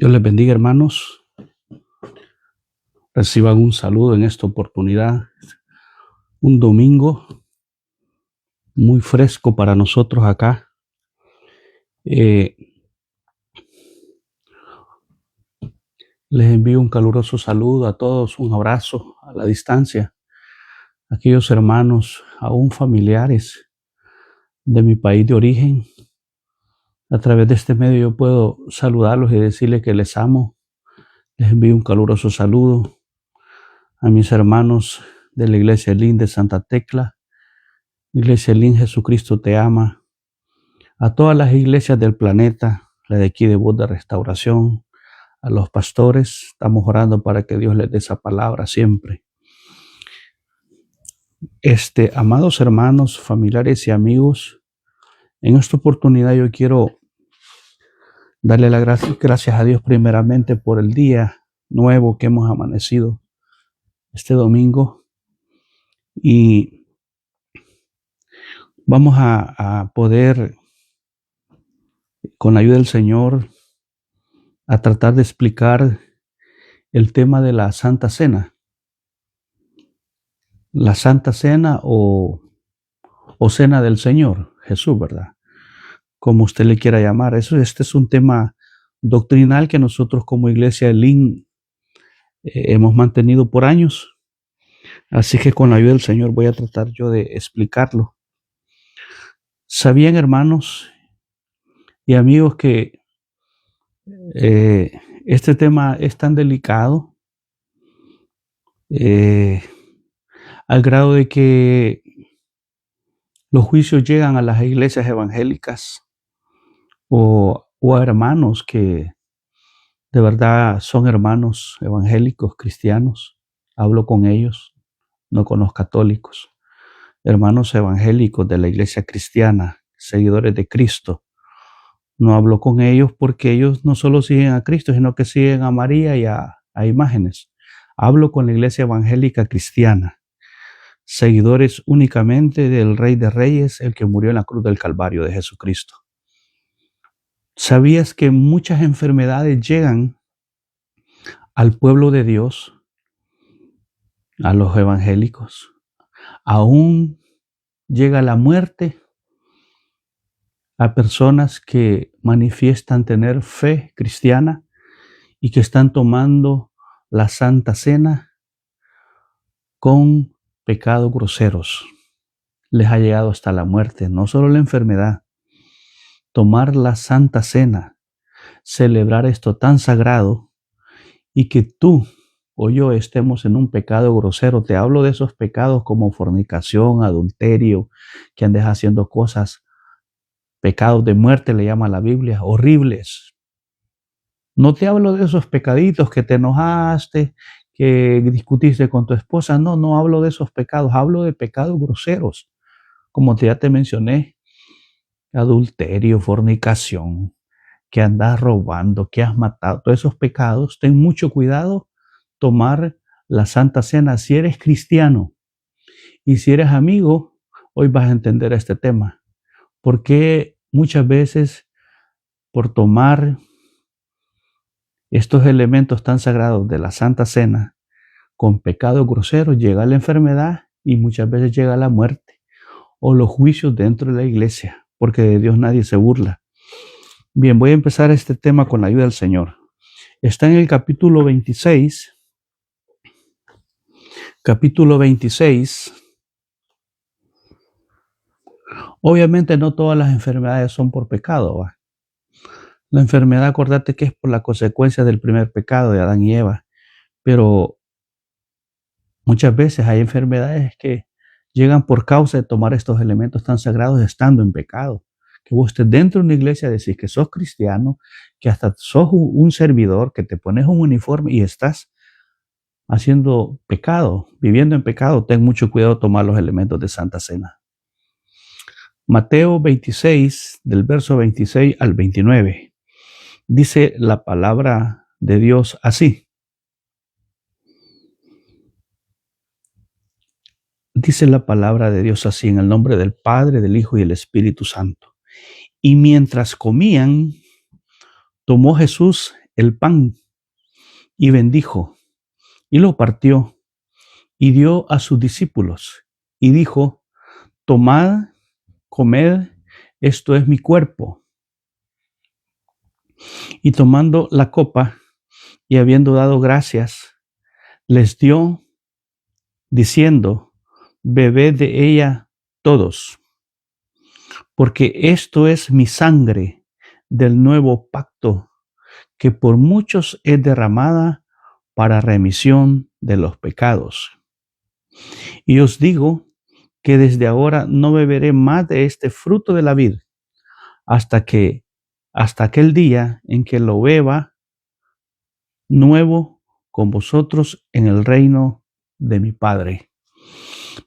Dios les bendiga, hermanos. Reciban un saludo en esta oportunidad. Un domingo muy fresco para nosotros acá. Les envío un caluroso saludo a todos, un abrazo a la distancia. Aquellos hermanos, aún familiares de mi país de origen, a través de este medio yo puedo saludarlos y decirles que les amo. Les envío un caluroso saludo a mis hermanos de la Iglesia Elim de Santa Tecla. Iglesia Elim, Jesucristo te ama. A todas las iglesias del planeta, la de aquí de Voz de Restauración, a los pastores, estamos orando para que Dios les dé esa palabra siempre. Amados hermanos, familiares y amigos, en esta oportunidad yo quiero darle las gracias a Dios primeramente por el día nuevo que hemos amanecido este domingo, y vamos a poder, con la ayuda del Señor, a tratar de explicar el tema de la Santa Cena. La Santa Cena o Cena del Señor Jesús, ¿verdad? Como usted le quiera llamar. Este es un tema doctrinal que nosotros como Iglesia Elim hemos mantenido por años. Así que con la ayuda del Señor voy a tratar yo de explicarlo. ¿Sabían, hermanos y amigos, que este tema es tan delicado al grado de que los juicios llegan a las iglesias evangélicas o a hermanos que de verdad son hermanos evangélicos, cristianos? Hablo con ellos, no con los católicos. Hermanos evangélicos de la iglesia cristiana, seguidores de Cristo. No hablo con ellos porque ellos no solo siguen a Cristo, sino que siguen a María y a imágenes. Hablo con la iglesia evangélica cristiana, seguidores únicamente del Rey de Reyes, el que murió en la cruz del Calvario, de Jesucristo. ¿Sabías que muchas enfermedades llegan al pueblo de Dios, a los evangélicos? Aún llega la muerte a personas que manifiestan tener fe cristiana y que están tomando la Santa Cena con pecados groseros. Les ha llegado hasta la muerte, no solo la enfermedad. Tomar la Santa Cena, celebrar esto tan sagrado, y que tú o yo estemos en un pecado grosero. Te hablo de esos pecados como fornicación, adulterio, que andes haciendo cosas, pecados de muerte le llama la Biblia, horribles. No te hablo de esos pecaditos que te enojaste, que discutiste con tu esposa. No hablo de esos pecados. Hablo de pecados groseros, como ya te mencioné: adulterio, fornicación, que andas robando, que has matado. Todos esos pecados, ten mucho cuidado tomar la Santa Cena si eres cristiano. Y si eres amigo, hoy vas a entender este tema. Porque muchas veces, por tomar estos elementos tan sagrados de la Santa Cena con pecados groseros, llega la enfermedad y muchas veces llega la muerte o los juicios dentro de la iglesia, porque de Dios nadie se burla. Bien, voy a empezar este tema con la ayuda del Señor. Está en el capítulo 26. Capítulo 26. Obviamente no todas las enfermedades son por pecado, ¿va? La enfermedad, acordate que es por la consecuencia del primer pecado de Adán y Eva. Pero muchas veces hay enfermedades que llegan por causa de tomar estos elementos tan sagrados estando en pecado. Que vos estés dentro de una iglesia, decís que sos cristiano, que hasta sos un servidor, que te pones un uniforme y estás haciendo pecado, viviendo en pecado. Ten mucho cuidado de tomar los elementos de Santa Cena. Mateo 26, del verso 26 al 29. Dice la palabra de Dios así. Dice la palabra de Dios así, en el nombre del Padre, del Hijo y del Espíritu Santo. Y mientras comían, tomó Jesús el pan y bendijo y lo partió y dio a sus discípulos y dijo: tomad, comed, esto es mi cuerpo. Y tomando la copa y habiendo dado gracias, les dio, diciendo: bebed de ella todos, porque esto es mi sangre del nuevo pacto, que por muchos es derramada para remisión de los pecados. Y os digo que desde ahora no beberé más de este fruto de la vid, hasta aquel día en que lo beba nuevo con vosotros en el reino de mi Padre.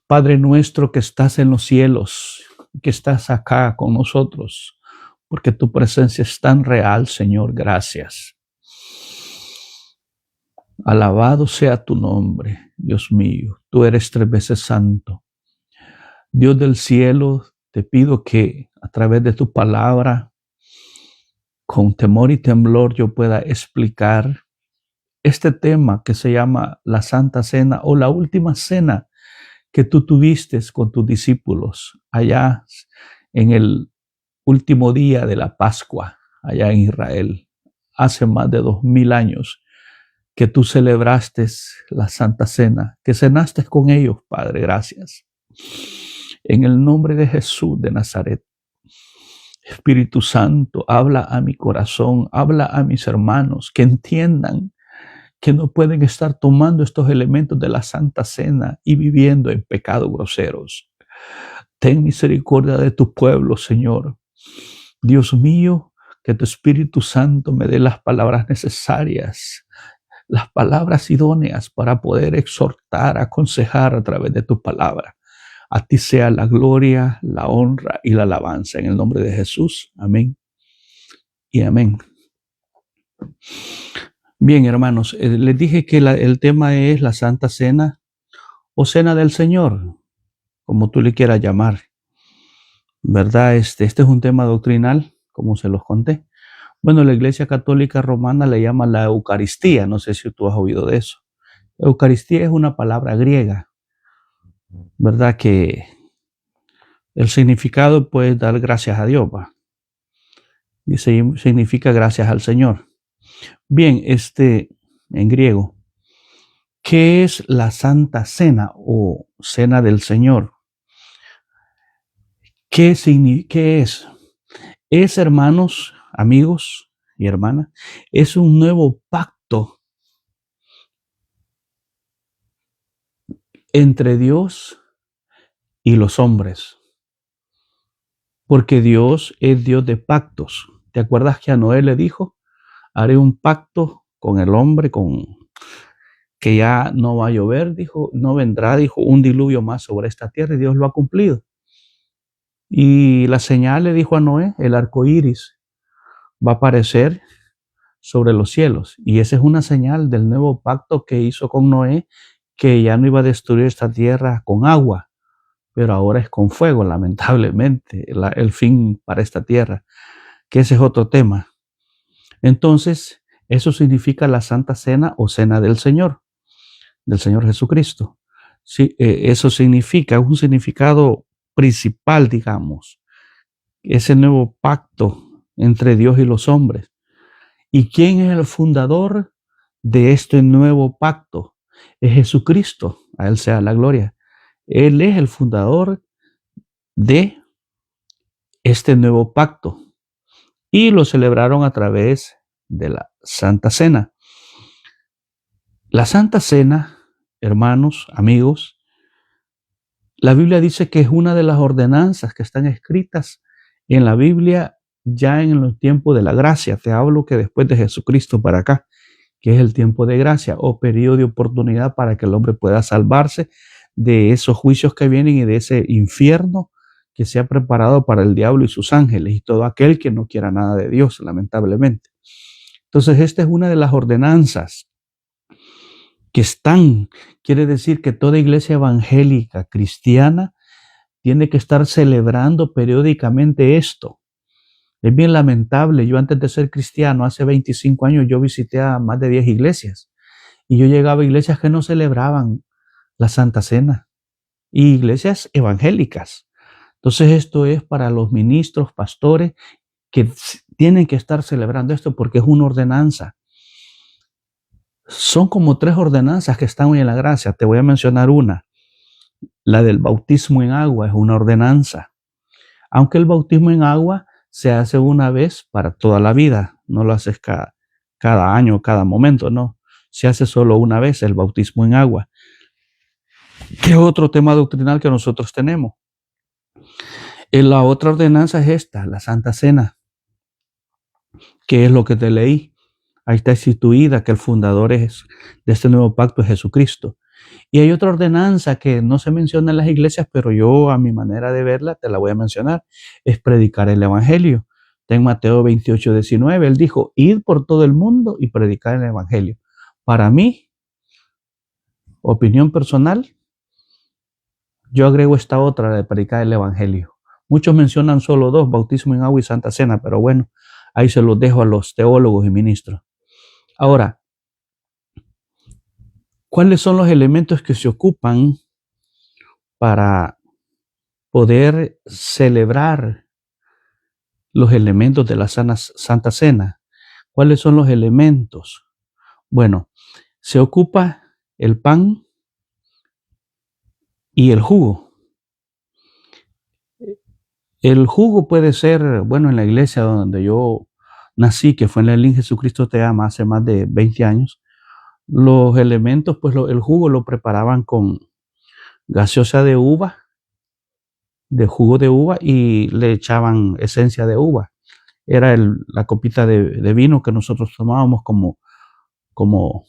Padre nuestro que estás en los cielos, que estás acá con nosotros, porque tu presencia es tan real, Señor, gracias. Alabado sea tu nombre, Dios mío. Tú eres 3 veces santo. Dios del cielo, te pido que a través de tu palabra, con temor y temblor, yo pueda explicar este tema que se llama la Santa Cena o la última cena que tú tuviste con tus discípulos allá en el último día de la Pascua, allá en Israel, hace más de 2000 años, que tú celebraste la Santa Cena, que cenaste con ellos, Padre, gracias. En el nombre de Jesús de Nazaret, Espíritu Santo, habla a mi corazón, habla a mis hermanos, que entiendan que no pueden estar tomando estos elementos de la Santa Cena y viviendo en pecados groseros. Ten misericordia de tu pueblo, Señor. Dios mío, que tu Espíritu Santo me dé las palabras necesarias, las palabras idóneas para poder exhortar, aconsejar a través de tu palabra. A ti sea la gloria, la honra y la alabanza en el nombre de Jesús. Amén y amén. Bien, hermanos, les dije que el tema es la Santa Cena o Cena del Señor, como tú le quieras llamar. ¿Verdad? Este es un tema doctrinal, como se los conté. Bueno, la Iglesia Católica Romana le llama la Eucaristía. No sé si tú has oído de eso. Eucaristía es una palabra griega, ¿verdad? Que el significado puede dar gracias a Dios, ¿va? Y significa gracias al Señor. Bien, en griego, ¿qué es la Santa Cena o Cena del Señor? ¿Qué es? Es, hermanos, amigos y hermanas, es un nuevo pacto entre Dios y los hombres. Porque Dios es Dios de pactos. ¿Te acuerdas que a Noé le dijo: haré un pacto con el hombre, que ya no va a llover, dijo, no vendrá, dijo, un diluvio más sobre esta tierra, y Dios lo ha cumplido. Y la señal, le dijo a Noé, el arco iris va a aparecer sobre los cielos. Y esa es una señal del nuevo pacto que hizo con Noé, que ya no iba a destruir esta tierra con agua, pero ahora es con fuego, lamentablemente, el fin para esta tierra, que ese es otro tema. Entonces, eso significa la Santa Cena o Cena del Señor Jesucristo. Sí, eso significa un significado principal, digamos, ese nuevo pacto entre Dios y los hombres. ¿Y quién es el fundador de este nuevo pacto? Es Jesucristo, a Él sea la gloria. Él es el fundador de este nuevo pacto y lo celebraron a través de la Santa Cena. La Santa Cena, hermanos, amigos, la Biblia dice que es una de las ordenanzas que están escritas en la Biblia ya en los tiempos de la gracia. Te hablo que después de Jesucristo para acá, que es el tiempo de gracia o periodo de oportunidad para que el hombre pueda salvarse de esos juicios que vienen y de ese infierno que se ha preparado para el diablo y sus ángeles y todo aquel que no quiera nada de Dios, lamentablemente. Entonces, esta es una de las ordenanzas que quiere decir que toda iglesia evangélica cristiana tiene que estar celebrando periódicamente esto. Es bien lamentable. Yo antes de ser cristiano, hace 25 años, yo visité a más de 10 iglesias. Y yo llegaba a iglesias que no celebraban la Santa Cena. Y iglesias evangélicas. Entonces esto es para los ministros, pastores, que tienen que estar celebrando esto porque es una ordenanza. Son como 3 ordenanzas que están hoy en la gracia. Te voy a mencionar una. La del bautismo en agua es una ordenanza. Aunque el bautismo en agua se hace una vez para toda la vida. No lo haces cada año, cada momento, no. Se hace solo una vez el bautismo en agua. ¿Qué otro tema doctrinal que nosotros tenemos? La otra ordenanza es esta, la Santa Cena, que es lo que te leí. Ahí está instituida que el fundador de este nuevo pacto es Jesucristo. Y hay otra ordenanza que no se menciona en las iglesias, pero yo a mi manera de verla te la voy a mencionar. Es predicar el evangelio. Está en Mateo 28:19. Él dijo, id por todo el mundo y predicar el evangelio. Para mí, opinión personal, yo agrego esta otra de predicar el evangelio. Muchos mencionan solo 2, bautismo en agua y Santa Cena, pero bueno, ahí se los dejo a los teólogos y ministros. Ahora, ¿cuáles son los elementos que se ocupan para poder celebrar los elementos de la Santa Cena? ¿Cuáles son los elementos? Bueno, se ocupa el pan y el jugo. El jugo puede ser, bueno, en la iglesia donde yo nací, que fue en la Elín Jesucristo Te Ama, hace más de 20 años, los elementos, pues el jugo lo preparaban con gaseosa de uva, de jugo de uva, y le echaban esencia de uva. Era la copita de vino que nosotros tomábamos como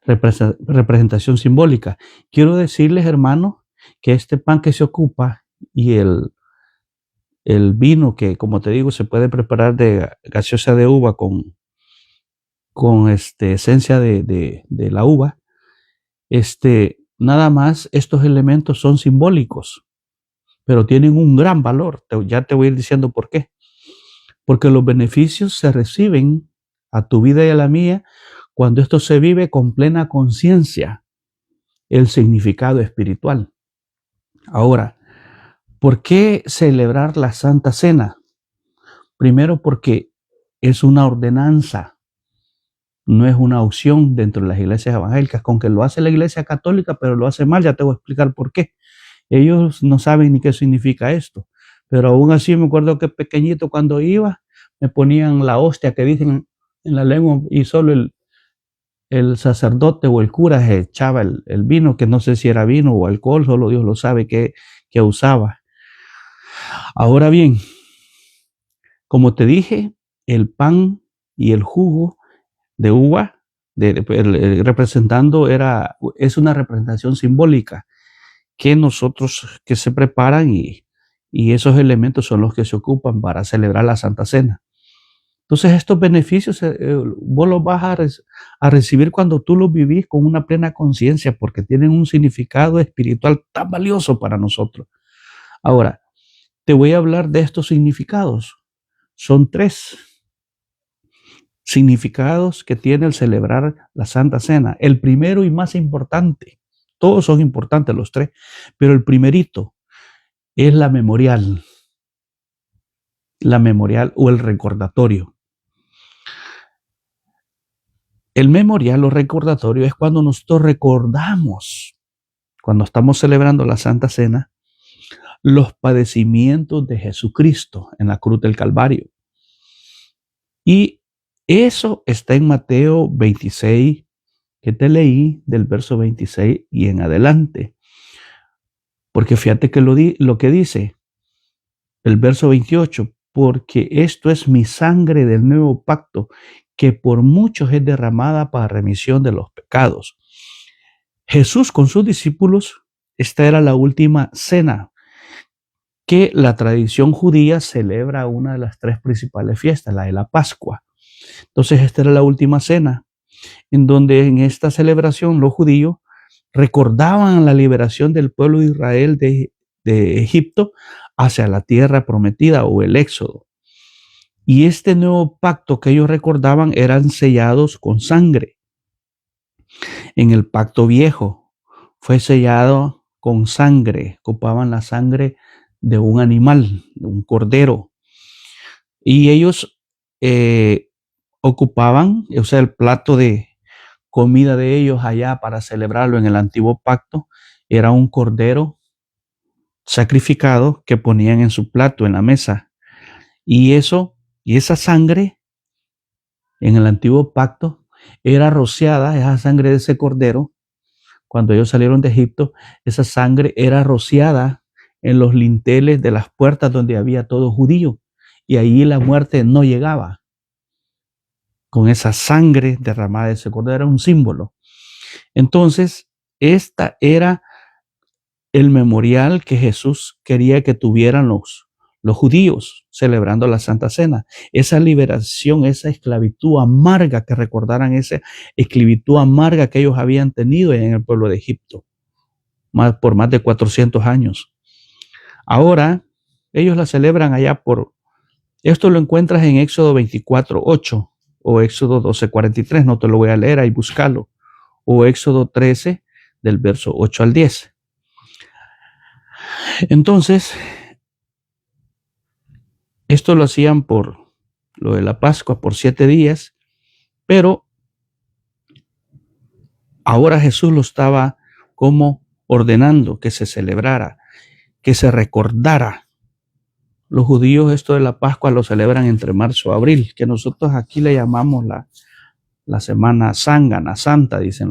representación simbólica. Quiero decirles, hermanos, que este pan que se ocupa y el vino que, como te digo, se puede preparar de gaseosa de uva con esencia de la uva, nada más estos elementos son simbólicos, pero tienen un gran valor. Ya te voy a ir diciendo por qué. Porque los beneficios se reciben a tu vida y a la mía cuando esto se vive con plena conciencia, el significado espiritual. Ahora, ¿por qué celebrar la Santa Cena? Primero, porque es una ordenanza, no es una opción dentro de las iglesias evangélicas, con que lo hace la iglesia católica, pero lo hace mal. Ya te voy a explicar por qué. Ellos no saben ni qué significa esto, pero aún así me acuerdo que pequeñito cuando iba, me ponían la hostia que dicen en la lengua y solo el sacerdote o el cura se echaba el vino, que no sé si era vino o alcohol, solo Dios lo sabe que usaba. Ahora bien, como te dije, el pan y el jugo de uva, representando, es una representación simbólica que se preparan y esos elementos son los que se ocupan para celebrar la Santa Cena. Entonces estos beneficios vos los vas a recibir cuando tú los vivís con una plena conciencia, porque tienen un significado espiritual tan valioso para nosotros. Ahora, te voy a hablar de estos significados. Son 3 significados que tiene el celebrar la Santa Cena. El primero y más importante, todos son importantes los 3, pero el primerito es la memorial o el recordatorio. El memorial o recordatorio es cuando nosotros recordamos, cuando estamos celebrando la Santa Cena, los padecimientos de Jesucristo en la cruz del Calvario. Y eso está en Mateo 26, que te leí, del verso 26 y en adelante. Porque fíjate que lo que dice el verso 28, porque esto es mi sangre del nuevo pacto, que por muchos es derramada para remisión de los pecados. Jesús con sus discípulos, esta era la última cena que la tradición judía celebra, una de las 3 principales fiestas, la de la Pascua. Entonces esta era la última cena, en donde en esta celebración los judíos recordaban la liberación del pueblo de Israel de Egipto hacia la tierra prometida o el éxodo. Y este nuevo pacto que ellos recordaban eran sellados con sangre. En el pacto viejo fue sellado con sangre, ocupaban la sangre de un animal, de un cordero. Y ellos ocupaban, o sea, el plato de comida de ellos allá para celebrarlo en el antiguo pacto, era un cordero sacrificado que ponían en su plato, en la mesa. Y esa sangre en el antiguo pacto era rociada, esa sangre de ese cordero, cuando ellos salieron de Egipto, esa sangre era rociada en los linteles de las puertas donde había todo judío. Y ahí la muerte no llegaba. Con esa sangre derramada de ese cordero era un símbolo. Entonces, esta era el memorial que Jesús quería que tuvieran los judíos celebrando la Santa Cena. Esa liberación, esa esclavitud amarga, que recordaran esa esclavitud amarga que ellos habían tenido en el pueblo de Egipto por más de 400 años. Ahora, ellos la celebran allá esto lo encuentras en Éxodo 24:8 o Éxodo 12:43, no te lo voy a leer, ahí búscalo, o Éxodo 13 del verso 8 al 10. Entonces, esto lo hacían por lo de la Pascua, por 7 días, pero ahora Jesús lo estaba como ordenando que se celebrara, que se recordara. Los judíos esto de la Pascua lo celebran entre marzo y abril, que nosotros aquí le llamamos la semana zángana, santa, dicen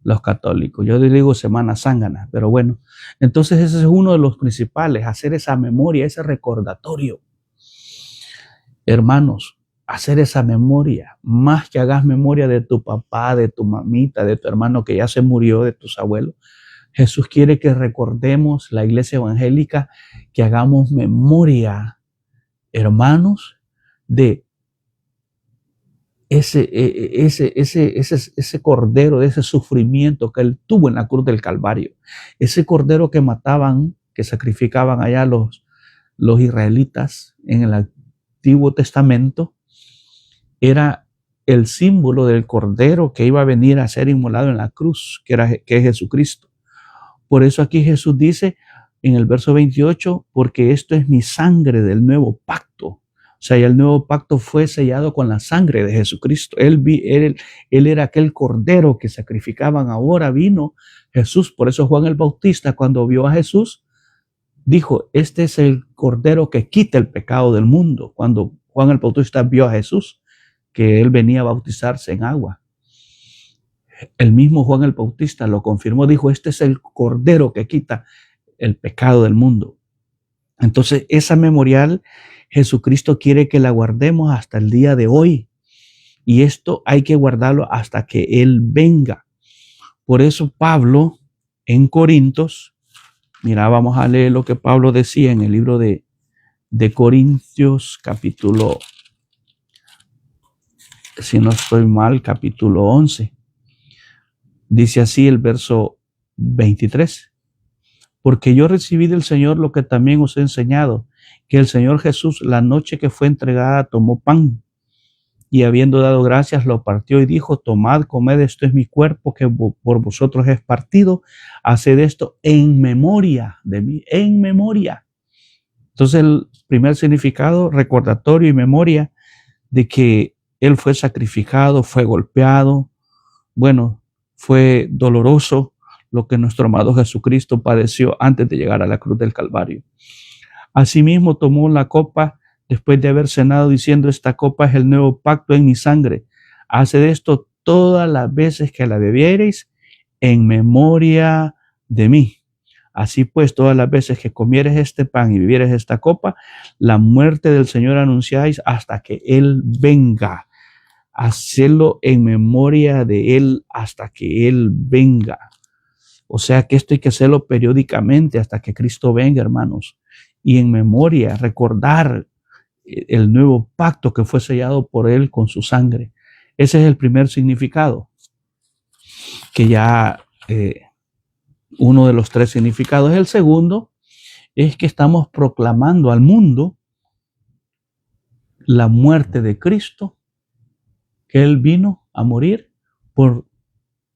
los católicos. Yo les digo semana zángana, pero bueno. Entonces ese es uno de los principales, hacer esa memoria, ese recordatorio. Hermanos, hacer esa memoria, más que hagas memoria de tu papá, de tu mamita, de tu hermano que ya se murió, de tus abuelos. Jesús quiere que recordemos, la iglesia evangélica, que hagamos memoria, hermanos, de ese cordero, de ese sufrimiento que él tuvo en la cruz del Calvario. Ese cordero que mataban, que sacrificaban allá los israelitas en el Antiguo Testamento, era el símbolo del cordero que iba a venir a ser inmolado en la cruz, que es Jesucristo. Por eso aquí Jesús dice en el verso 28, porque esto es mi sangre del nuevo pacto. O sea, el nuevo pacto fue sellado con la sangre de Jesucristo. Él era aquel cordero que sacrificaban. Ahora vino Jesús. Por eso Juan el Bautista, cuando vio a Jesús, dijo, este es el cordero que quita el pecado del mundo. Cuando Juan el Bautista vio a Jesús, que él venía a bautizarse en agua. El mismo Juan el Bautista lo confirmó, dijo, este es el cordero que quita el pecado del mundo. Entonces, esa memorial, Jesucristo quiere que la guardemos hasta el día de hoy. Y esto hay que guardarlo hasta que Él venga. Por eso Pablo, en Corintios, mira, vamos a leer lo que Pablo decía en el libro de Corintios, capítulo, si no estoy mal, capítulo 11. Dice así el verso 23. Porque yo recibí del Señor lo que también os he enseñado, que el Señor Jesús, la noche que fue entregada, tomó pan y habiendo dado gracias, lo partió y dijo, tomad, comed, esto es mi cuerpo que por vosotros es partido, haced esto en memoria de mí, en memoria. Entonces el primer significado, recordatorio y memoria de que Él fue sacrificado, fue golpeado, bueno, fue doloroso lo que nuestro amado Jesucristo padeció antes de llegar a la cruz del Calvario. Asimismo tomó la copa después de haber cenado diciendo, esta copa es el nuevo pacto en mi sangre. Haced esto todas las veces que la bebiereis en memoria de mí. Así pues, todas las veces que comieres este pan y bebieres esta copa, la muerte del Señor anunciáis hasta que Él venga. Hacerlo en memoria de Él hasta que Él venga. O sea que esto hay que hacerlo periódicamente hasta que Cristo venga, hermanos. Y en memoria, recordar el nuevo pacto que fue sellado por Él con su sangre. Ese es el primer significado. Que ya uno de los tres significados. El segundo es que estamos proclamando al mundo la muerte de Cristo, que Él vino a morir por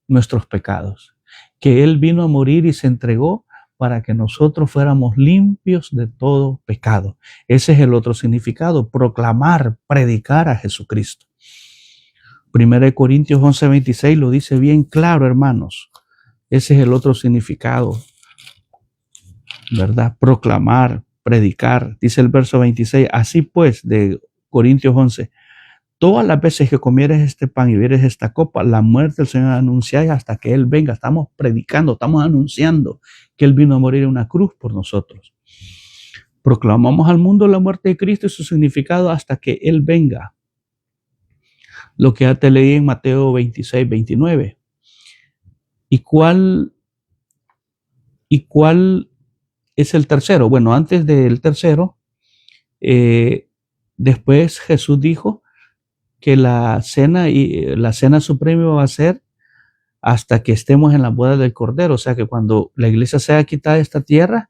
nuestros pecados, que Él vino a morir y se entregó para que nosotros fuéramos limpios de todo pecado. Ese es el otro significado, proclamar, predicar a Jesucristo. 1 Corintios 11:26 lo dice bien claro, hermanos. Ese es el otro significado, ¿verdad? Proclamar, predicar. Dice el verso 26, así pues, de Corintios 11, todas las veces que comieres este pan y bebieres esta copa, la muerte del Señor anunciáis hasta que Él venga. Estamos predicando, estamos anunciando que Él vino a morir en una cruz por nosotros. Proclamamos al mundo la muerte de Cristo y su significado hasta que Él venga. Lo que ya te leí en Mateo 26:29. ¿Y cuál es el tercero? Bueno, antes del tercero, después Jesús dijo que la cena suprema va a ser hasta que estemos en la boda del Cordero. O sea que cuando la iglesia sea quitada de esta tierra,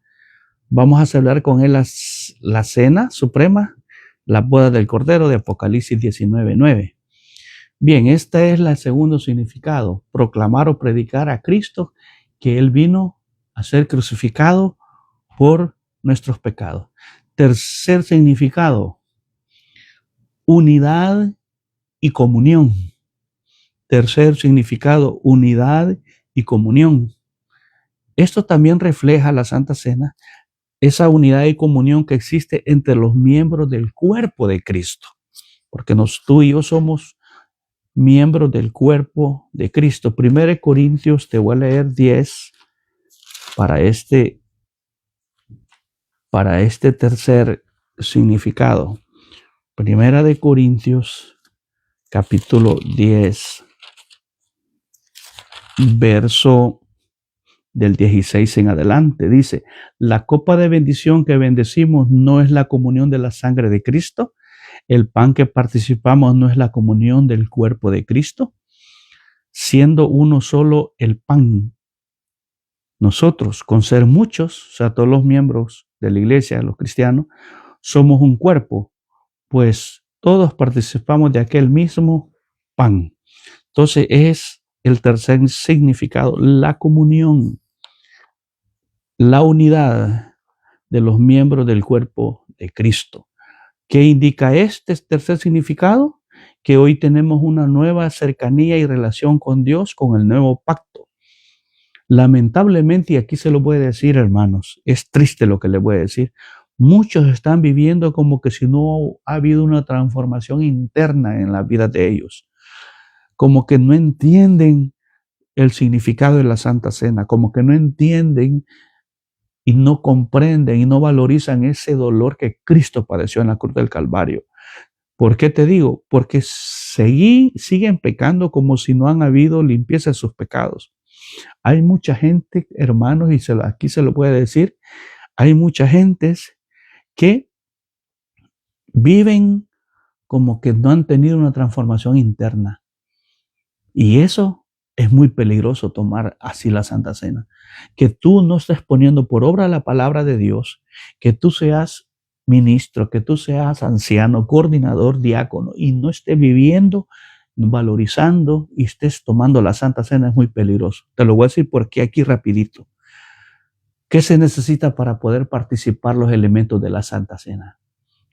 vamos a celebrar con Él la cena suprema, la boda del Cordero de Apocalipsis 19:9. Bien, este es el segundo significado, proclamar o predicar a Cristo que Él vino a ser crucificado por nuestros pecados. Tercer significado, unidad y comunión. Tercer significado, unidad y comunión. Esto también refleja la Santa Cena, esa unidad y comunión que existe entre los miembros del cuerpo de Cristo, porque tú y yo somos miembros del cuerpo de Cristo. 1 Corintios, te voy a leer 10 para este tercer significado. 1 Corintios, capítulo 10, verso del 16 en adelante, dice, la copa de bendición que bendecimos no es la comunión de la sangre de Cristo. El pan que participamos no es la comunión del cuerpo de Cristo, siendo uno solo el pan. Nosotros, con ser muchos, o sea, todos los miembros de la iglesia, los cristianos, somos un cuerpo, pues todos participamos de aquel mismo pan. Entonces es el tercer significado, la comunión, la unidad de los miembros del cuerpo de Cristo. ¿Qué indica este tercer significado? Que hoy tenemos una nueva cercanía y relación con Dios, con el nuevo pacto. Lamentablemente, y aquí se lo voy a decir, hermanos, es triste lo que les voy a decir, muchos están viviendo como que si no ha habido una transformación interna en la vida de ellos, como que no entienden el significado de la Santa Cena, como que no entienden y no comprenden y no valorizan ese dolor que Cristo padeció en la cruz del Calvario. ¿Por qué te digo? Porque siguen pecando como si no han habido limpieza de sus pecados. Hay mucha gente, hermanos, y aquí se lo puede decir, hay mucha gente que viven como que no han tenido una transformación interna. Y eso es muy peligroso, tomar así la Santa Cena. Que tú no estés poniendo por obra la palabra de Dios, que tú seas ministro, que tú seas anciano, coordinador, diácono, y no estés viviendo, valorizando y estés tomando la Santa Cena, es muy peligroso. Te lo voy a decir porque aquí rapidito. ¿Qué se necesita para poder participar los elementos de la Santa Cena?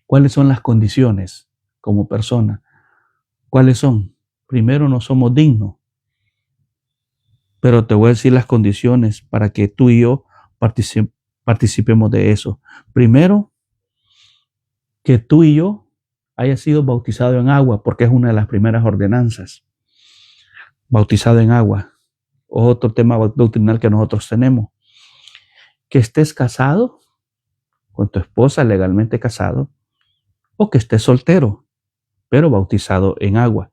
¿Cuáles son las condiciones como persona? ¿Cuáles son? Primero, no somos dignos. Pero te voy a decir las condiciones para que tú y yo participemos de eso. Primero, que tú y yo hayas sido bautizado en agua, porque es una de las primeras ordenanzas. Bautizado en agua. Otro tema doctrinal que nosotros tenemos. Que estés casado con tu esposa, legalmente casado, o que estés soltero, pero bautizado en agua.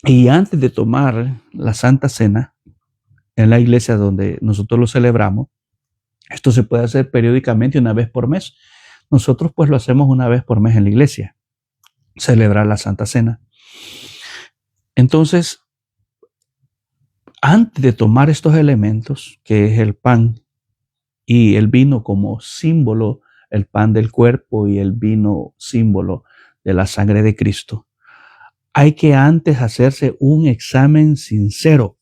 Y antes de tomar la Santa Cena en la iglesia donde nosotros lo celebramos, esto se puede hacer periódicamente, una vez por mes. Nosotros pues lo hacemos una vez por mes en la iglesia, celebrar la Santa Cena. Entonces, antes de tomar estos elementos, que es el pan y el vino como símbolo el pan del cuerpo y el vino símbolo de la sangre de Cristo. Hay que antes hacerse un examen sincero.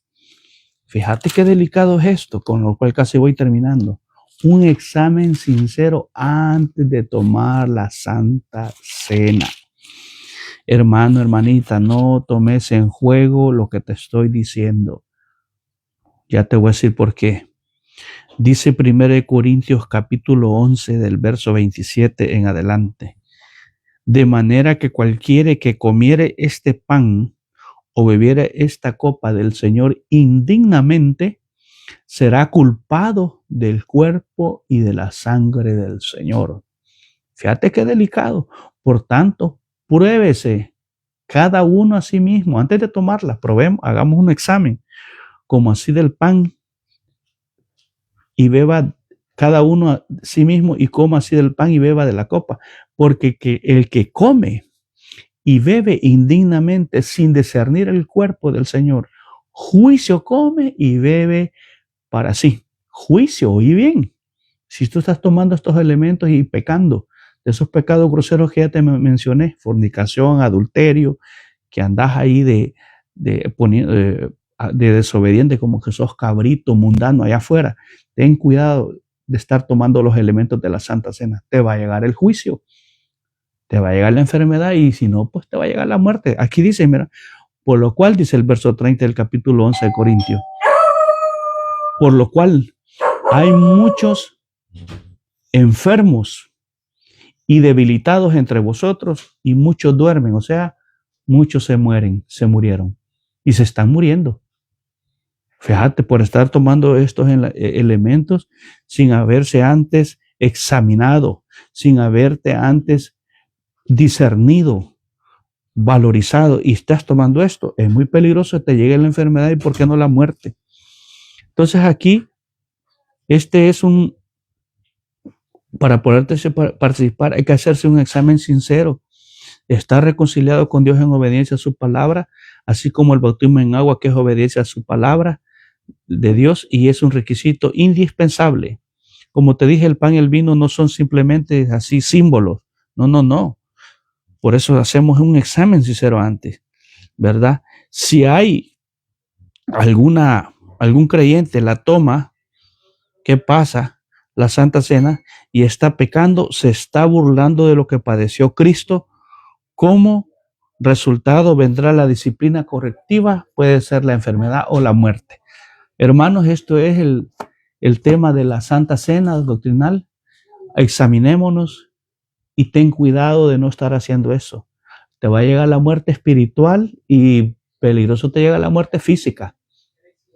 Fíjate qué delicado es esto, con lo cual casi voy terminando. Un examen sincero antes de tomar la Santa Cena. Hermano, hermanita, no tomes en juego lo que te estoy diciendo. Ya te voy a decir por qué. Dice 1 Corintios capítulo 11 del verso 27 en adelante. De manera que cualquiera que comiere este pan o bebiere esta copa del Señor indignamente, será culpado del cuerpo y de la sangre del Señor. Fíjate qué delicado. Por tanto, pruébese cada uno a sí mismo. Antes de tomarla, probemos, hagamos un examen, como así del pan, y beba cada uno a sí mismo y coma así del pan y beba de la copa. Porque el que come y bebe indignamente sin discernir el cuerpo del Señor, juicio come y bebe para sí. Juicio, oí bien. Si tú estás tomando estos elementos y pecando, de esos pecados groseros que ya te mencioné, fornicación, adulterio, que andas ahí de desobediente, como que sos cabrito mundano allá afuera, ten cuidado de estar tomando los elementos de la Santa Cena. Te va a llegar el juicio, te va a llegar la enfermedad y si no, pues te va a llegar la muerte. Aquí dice, mira, por lo cual, dice el verso 30 del capítulo 11 de Corintios, por lo cual hay muchos enfermos y debilitados entre vosotros y muchos duermen, o sea, muchos se murieron y se están muriendo. Fíjate, por estar tomando estos elementos sin haberse antes examinado, sin haberte antes discernido, valorizado, y estás tomando esto, es muy peligroso, te llegue la enfermedad y por qué no la muerte. Entonces aquí, para poder participar hay que hacerse un examen sincero, estar reconciliado con Dios en obediencia a su palabra, así como el bautismo en agua, que es obediencia a su palabra de Dios, y es un requisito indispensable. Como te dije, el pan y el vino no son simplemente así símbolos, no. Por eso hacemos un examen sincero antes, ¿verdad? Si hay algún creyente la toma, ¿qué pasa? La Santa Cena y está pecando, se está burlando de lo que padeció Cristo. Como resultado vendrá la disciplina correctiva, puede ser la enfermedad o la muerte. Hermanos, esto es el tema de la Santa Cena doctrinal. Examinémonos y ten cuidado de no estar haciendo eso. Te va a llegar la muerte espiritual y peligroso te llega la muerte física.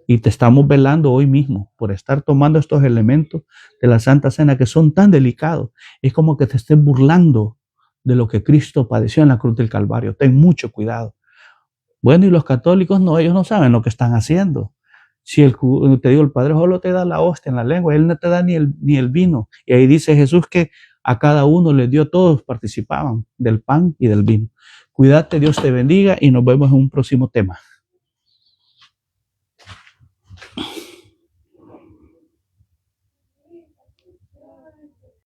Y te estamos velando hoy mismo por estar tomando estos elementos de la Santa Cena que son tan delicados. Es como que te estés burlando de lo que Cristo padeció en la cruz del Calvario. Ten mucho cuidado. Bueno, y los católicos no, ellos no saben lo que están haciendo. Si te digo, el Padre solo te da la hostia en la lengua, Él no te da ni el vino. Y ahí dice Jesús que a cada uno les dio, todos participaban del pan y del vino. Cuídate, Dios te bendiga y nos vemos en un próximo tema.